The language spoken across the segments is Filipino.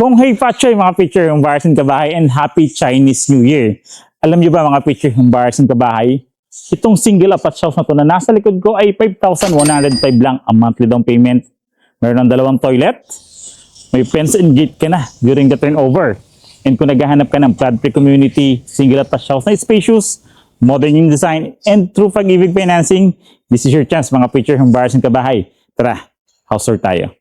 Kung hey Pachoy, mga picture yung buyers ng kabahay, and happy Chinese New Year. Alam niyo ba mga picture yung buyers ng kabahay? Itong single apartment house na to na nasa likod ko ay 5,105 lang ang monthly down payment. Meron ng dalawang toilet. May fence and gate ka na during the turnover. And kung naghahanap ka ng flood-free community, single apartment house na spacious, modern yung design, and through pag-ibig financing, this is your chance mga picture yung buyers ng kabahay. Tara, house tour tayo.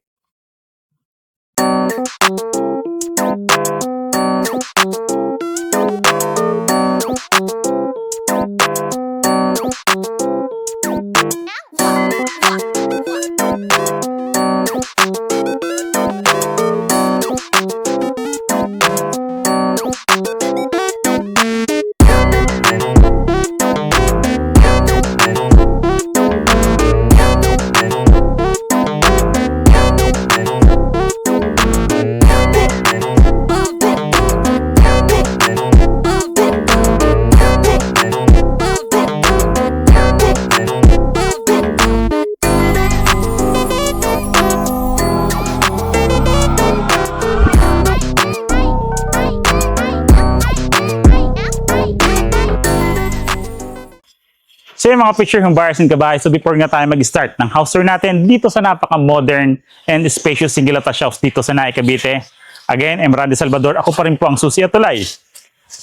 So yung mga picture ng buyers ng kabahay, so before nga tayo mag-start ng house tour natin dito sa napaka-modern and spacious single attached house dito sa Naik, Cavite. Again, I'm Randy Salvador. Ako pa rin po ang susi at tulay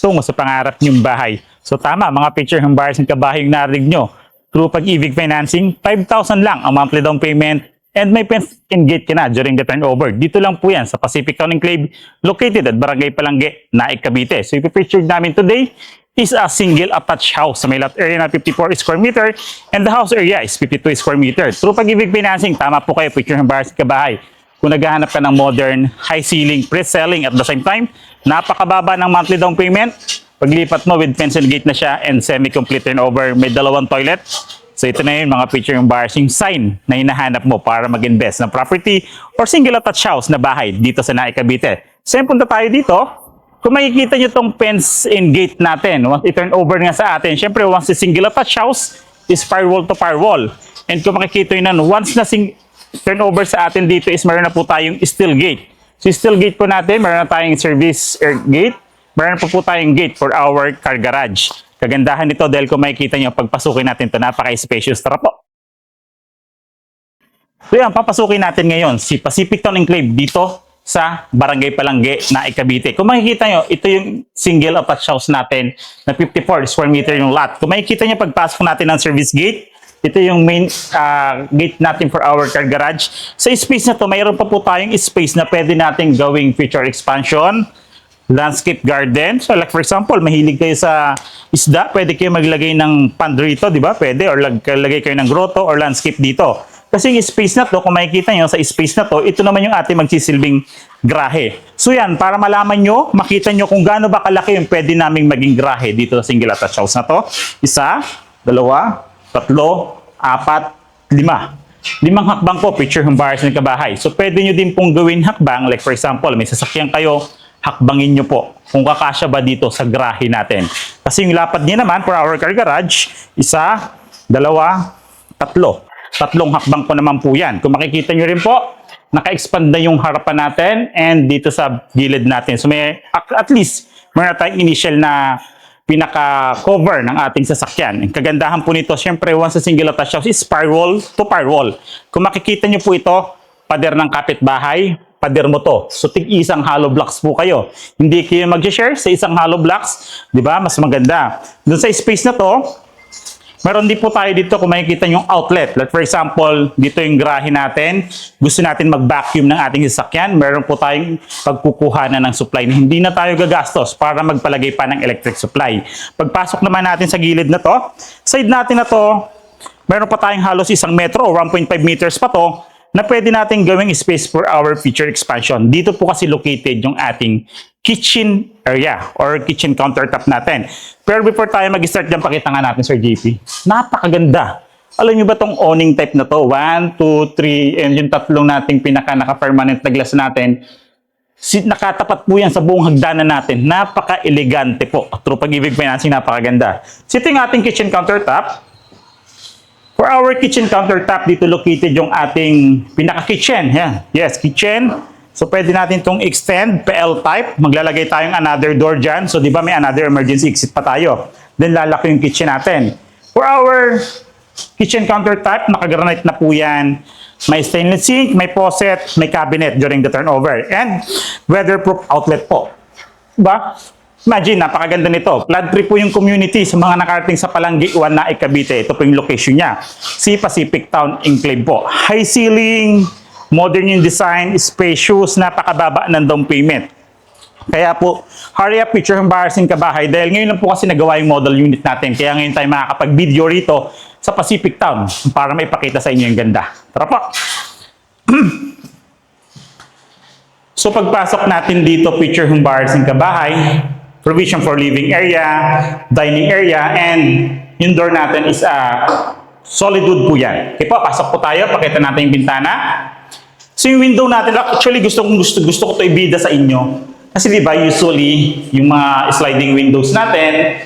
tungo sa pangarap niyong bahay. So tama, mga picture ng buyers ng kabahay yung narinig nyo. Through pag-ibig financing, 5,000 lang ang monthly down payment and may fence and gate ka na during the turnover. Dito lang po yan sa Pacific Town Enclave, located at Barangay Palangge, Naik, Cavite. So ipipicture namin today is a single attached house sa may lot area na 54 square meter and the house area is 52 square meter. Through pag-ibig financing, tama po kayo, picture ng buyers ng kabahay. Kung naghahanap ka ng modern, high ceiling, pre-selling at the same time, napakababa ng monthly down payment. Paglipat mo with fence and gate na siya and semi-complete turnover, may dalawang toilet. So ito na yun mga picture ng buyers, yung sign na hinahanap mo para mag-invest ng property or single attached house na bahay dito sa Naik, Cavite. So punta tayo dito. Kung makikita nyo itong fence and gate natin, once i-turn over nga sa atin, syempre once the single attached house is firewall to firewall. And kung makikita nyo na, once na turn over sa atin dito is meron na po tayong steel gate. So steel gate po natin, meron na tayong service gate, meron na po tayong gate for our car garage. Kagandahan nito dahil kung makikita nyo, pagpasukin natin ito, napaka-spacious. Tara po! So yan, papasukin natin ngayon si Pacific Town Enclave dito sa Barangay Palangge, Naik, Cavite. Kung makikita nyo, ito yung single attached house natin na 54 square meter yung lot. Kung makikita nyo, pagpasok natin ng service gate, ito yung main gate natin for our car garage. Sa space na to, mayroon pa po tayong space na pwede natin gawing future expansion, landscape garden. So like for example, mahilig kayo sa isda, pwede kayo maglagay ng pond rito, di ba? Pwede, or lagay kayo ng grotto or landscape dito. Kasi yung space na to, kung makikita nyo sa space na to, ito naman yung ating magsisilbing grahe. So yan, para malaman nyo, makita nyo kung gaano ba kalaki yung pwede naming maging grahe dito sa single attached house na to. 1, 2, 3, 4, 5. 5 hakbang po, picture ng buyers ng kabahay. So pwede nyo din pong gawin hakbang, like for example, may sasakyan kayo, hakbangin nyo po kung kakasya ba dito sa grahe natin. Kasi yung lapad niya naman for our car garage, 1, 2, 3. Tatlong hakbang po naman po yan. Kung makikita nyo rin po, naka-expand na yung harapan natin and dito sa gilid natin. So may at least meron na tayong initial na pinaka-cover ng ating sasakyan. Ang kagandahan po nito, syempre once sa single attached house is firewall to firewall. Kung makikita nyo po ito, pader ng kapitbahay, pader mo to. So tig-isang hollow blocks po kayo. Hindi kayo mag-share sa isang hollow blocks, di ba? Mas maganda. Doon sa space na to, meron din po tayo dito kung makikita yung outlet. Like for example, dito yung garahe natin. Gusto natin mag-vacuum ng ating sasakyan. Meron po tayong pagkukuhanan ng supply na hindi na tayo gagastos para magpalagay pa ng electric supply. Pagpasok naman natin sa gilid na to, side natin na to, meron pa tayong halos 1 metro o 1.5 meters pa to na pwede natin gawing space for our future expansion. Dito po kasi located yung ating kitchen area or kitchen countertop natin. Pero before tayo mag-start dyan, pakita nga natin, Sir JP. Napakaganda. Alam nyo ba tong awning type na to? 1, 2, 3, and yung tatlong nating naka-permanent na glass natin. Nakatapat po yan sa buong hagdanan natin. Napaka-elegante po. Through pag-ibig financing, napakaganda. So ito yung ating kitchen countertop. For our kitchen countertop, dito located yung ating pinaka-kitchen. Yan. Yes, kitchen. So pwede natin itong extend, PL type. Maglalagay tayong another door dyan. So di ba may another emergency exit pa tayo. Then lalaki yung kitchen natin. For our kitchen countertop, naka-granite na po yan. May stainless sink, may faucet, may cabinet during the turnover. And weatherproof outlet po. Diba? Imagine, napakaganda nito. Flood-free po yung community sa mga nakarating sa Palanggi, Naik, Cavite. Ito po yung location niya. Sea Pacific Town Enclave po. High ceiling, modern yung design, spacious, napakababa ng down payment. Kaya po, hurry up, picture yung buyers in Kabahay. Dahil ngayon lang po kasi nagawa yung model unit natin. Kaya ngayon tayo makakapag-video rito sa Pacific Town para maipakita sa inyo yung ganda. Tara po! So pagpasok natin dito, picture yung buyers in Kabahay, provision for living area, dining area, and yung door natin is solid wood po yan. Okay po, pasok po tayo, pakita natin yung bintana. So yung window natin, actually gusto ko ito ibida sa inyo. Kasi di ba usually yung mga sliding windows natin,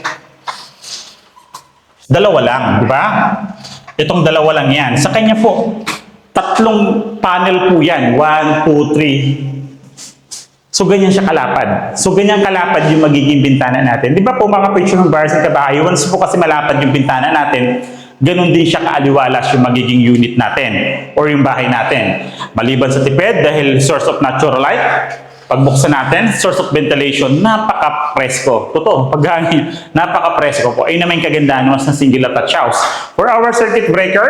dalawa lang, di ba? Itong dalawa lang yan. Sa kanya po, 3 panel po yan. 1, 2, 3. So ganyan siya kalapad. So ganyan kalapad yung magiging bintana natin. Di ba po mga picture ng bars ng Kabahay, once po kasi malapad yung bintana natin, ganun din siya kaaliwalas yung magiging unit natin or yung bahay natin. Maliban sa tipid dahil source of natural light, pagbuksan natin, source of ventilation, napaka-presko. Totoo, paghangin, napaka-presko po. Ayun naman yung kagandahan mas na single attached house. For our circuit breaker,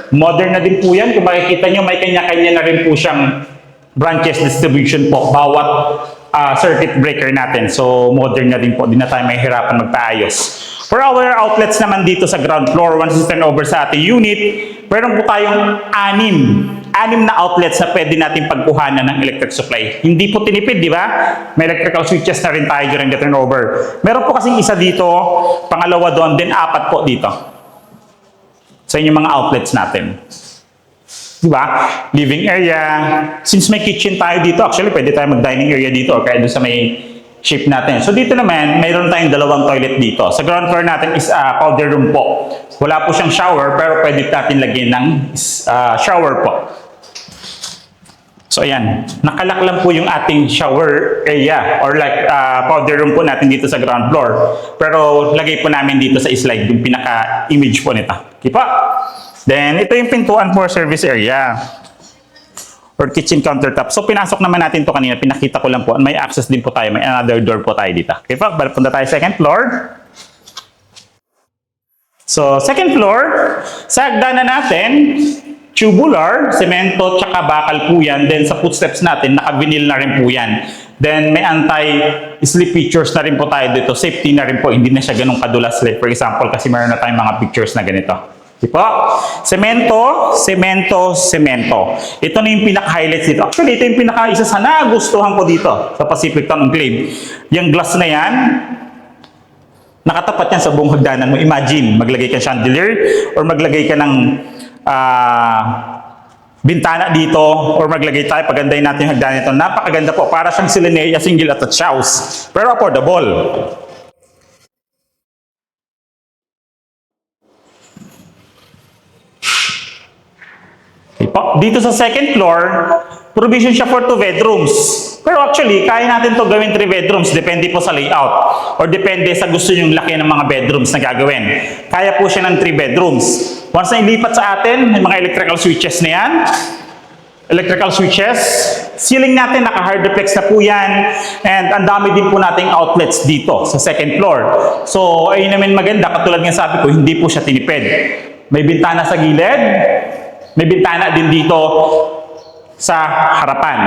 modern na din po yan. Kung makikita nyo, may kanya-kanya na rin po siyang branches distribution po, bawat circuit breaker natin. So, modern na din po. Di na tayo mahihirapan magpaayos. For our outlets naman dito sa ground floor, once you turn over sa ating unit, meron po tayong 6 na outlets na pwede natin pagkuhanan ng electric supply. Hindi po tinipid, di ba? May electrical switches na rin tayo during the turnover. Meron po kasing isa dito, pangalawa doon, then 4 po dito. Sa inyong mga outlets natin. Di ba? Living area. Since may kitchen tayo dito, actually pwede tayo mag-dining area dito or kaya doon sa may shape natin. So dito naman, mayroon tayong 2 toilet dito. Sa ground floor natin is powder room po. Wala po siyang shower, pero pwede natin lagyan ng shower po. So ayan, nakalak lang po yung ating shower area or like powder room po natin dito sa ground floor. Pero lagay po namin dito sa slide yung pinaka-image po nito. Okay po? Then ito yung pintuan for service area or kitchen countertop. So pinasok naman natin to kanina, pinakita ko lang po. May access din po tayo, may another door po tayo dito. Okay po, balik punta tayo second floor. So second floor, sa hagdanan natin, tubular, semento, tsaka bakal po yan. Then sa footsteps natin, naka-vinyl na rin po yan. Then may anti-slip features na rin po tayo dito. Safety na rin po, hindi na siya ganun kadulas. Like for example, kasi meron na tayong mga pictures na ganito. Diba? Semento, semento, semento. Ito na yung pinaka-highlights dito. Actually, ito yung pinaka-isa sa nagustuhan ko dito sa Pacific Town Enclave. Yung glass na yan, nakatapat yan sa buong hagdanan mo. Imagine, maglagay ka chandelier or maglagay ka ng bintana dito or maglagay tayo, pagandahin natin yung hagdanan ito. Napakaganda po. Para siyang Sileneria single attached house. Pero affordable. Dito sa second floor, provision siya for 2 bedrooms. Pero actually, kaya natin to gawin 3 bedrooms. Depende po sa layout. Or depende sa gusto nyong laki ng mga bedrooms na gagawin. Kaya po siya ng 3 bedrooms. Once na ilipat sa atin, may mga electrical switches na yan. Electrical switches. Ceiling natin, naka-hard reflex na po yan. And ang dami din po nating outlets dito sa second floor. So, ayun naman maganda. Katulad nga sabi ko, hindi po siya tinipid. May bintana sa gilid. May bintana din dito sa harapan.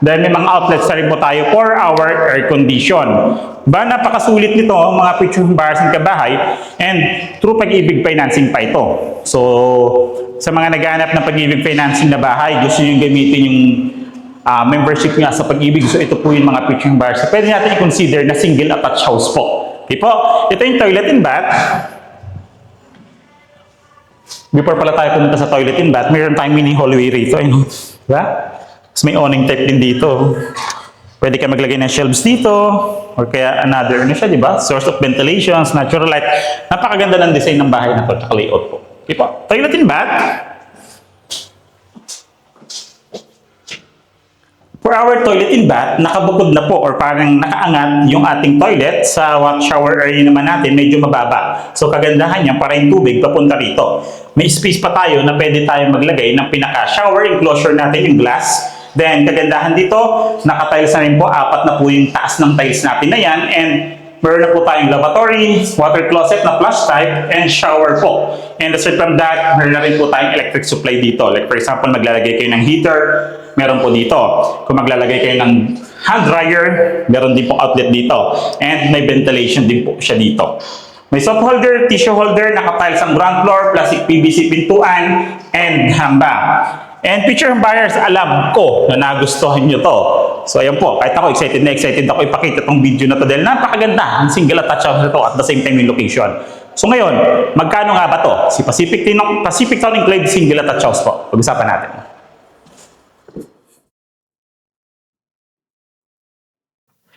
Dahil may mga outlets na rin po tayo for our air condition. Ba, napakasulit nito, mga picture bars ng Kabahay, and through Pag-ibig financing pa ito. So, sa mga naghahanap ng Pag-ibig financing na bahay, gusto nyo gamitin yung membership nga sa Pag-ibig. So, ito po yung mga picture bars. So, pwede natin i-consider na single attached house po. Okay po? Ito yung toilet and bath. Before pala tayo pumunta sa toilet and bath, mayroon tayong mini hallway rito. Diba? Tapos may awning type din dito. Pwede ka maglagay ng shelves dito. Or kaya another, ano siya, diba? Source of ventilations, natural light. Napakaganda ng design ng bahay na ito, tsaka layout po. Diba? Toilet and bath. For our toilet and bath, nakabukod na po or parang nakaangat yung ating toilet sa shower area naman natin, medyo mababa. So kagandahan niya para yung tubig papunta rito. May space pa tayo na pwede tayong maglagay ng pinaka-shower enclosure natin, yung glass. Then kagandahan dito, naka-tiles na rin po, 4 na po yung taas ng tiles natin na yan. And meron na po tayong lavatory, water closet na flush type, and shower po. And aside from that, meron na rin po tayong electric supply dito. Like for example, maglalagay kayo ng heater, meron po dito. Kung maglalagay kayo ng hand dryer, meron din po outlet dito. And may ventilation din po siya dito. May soap holder, tissue holder, naka-tiles ang ground floor, plastic PVC pintuan, and hamba. And picture buyers, alam ko na nagustuhan nyo to. So ayan po, kahit ako excited ako ipakita tong video na to dahil napakaganda ang single attached house na to at the same time yung location. So ngayon, magkano nga ba to? Si Pacific Town Enclave single attached house po. Pag-usapan natin.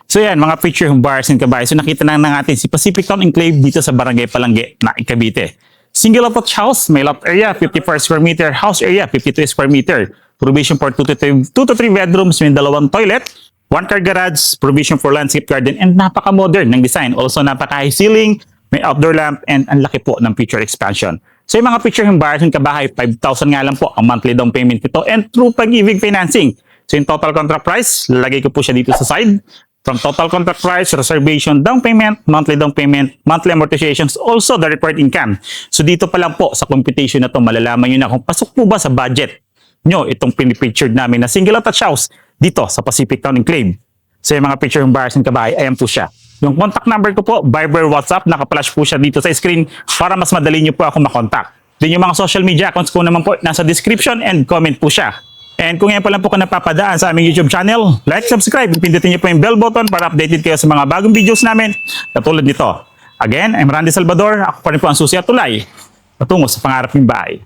So yan, mga picture buyers and kabahay. So nakita na natin si Pacific Town Enclave dito sa Barangay Palangge na Cavite. Single attached house, may lot area, 54 square meter, house area, 52 square meter. Provision for 2 to 3 bedrooms, may 2 toilet, 1 car garage, provision for landscape garden, and napaka-modern ng design. Also, napaka-high ceiling, may outdoor lamp, and ang laki po ng future expansion. So yung mga picture yung buyers ng kabahay, 5,000 nga lang po ang monthly down payment nito and through Pag-ibig Financing. So yung total contract price, lalagay ko po siya dito sa side. From total contract price, reservation, down payment, monthly amortizations, also the required income. So dito pa lang po sa computation na to malalaman nyo na kung pasok po ba sa budget nyo itong pinipictured namin na single attached house dito sa Pacific Town Enclave. So yung mga picture yung buyers ng kabahay, ayan po siya. Yung contact number ko po, Viber, WhatsApp, naka-flash po siya dito sa screen para mas madali nyo po ako makontak. Then yung mga social media accounts ko naman po nasa description and comment po siya. And kung yan pa lang po ka napapadaan sa aming YouTube channel, like, subscribe, pindutin niyo po yung bell button para updated kayo sa mga bagong videos namin katulad nito. Again, I'm Randy Salvador. Ako pa rin po ang susi at tulay patungo sa pangarap ng bahay.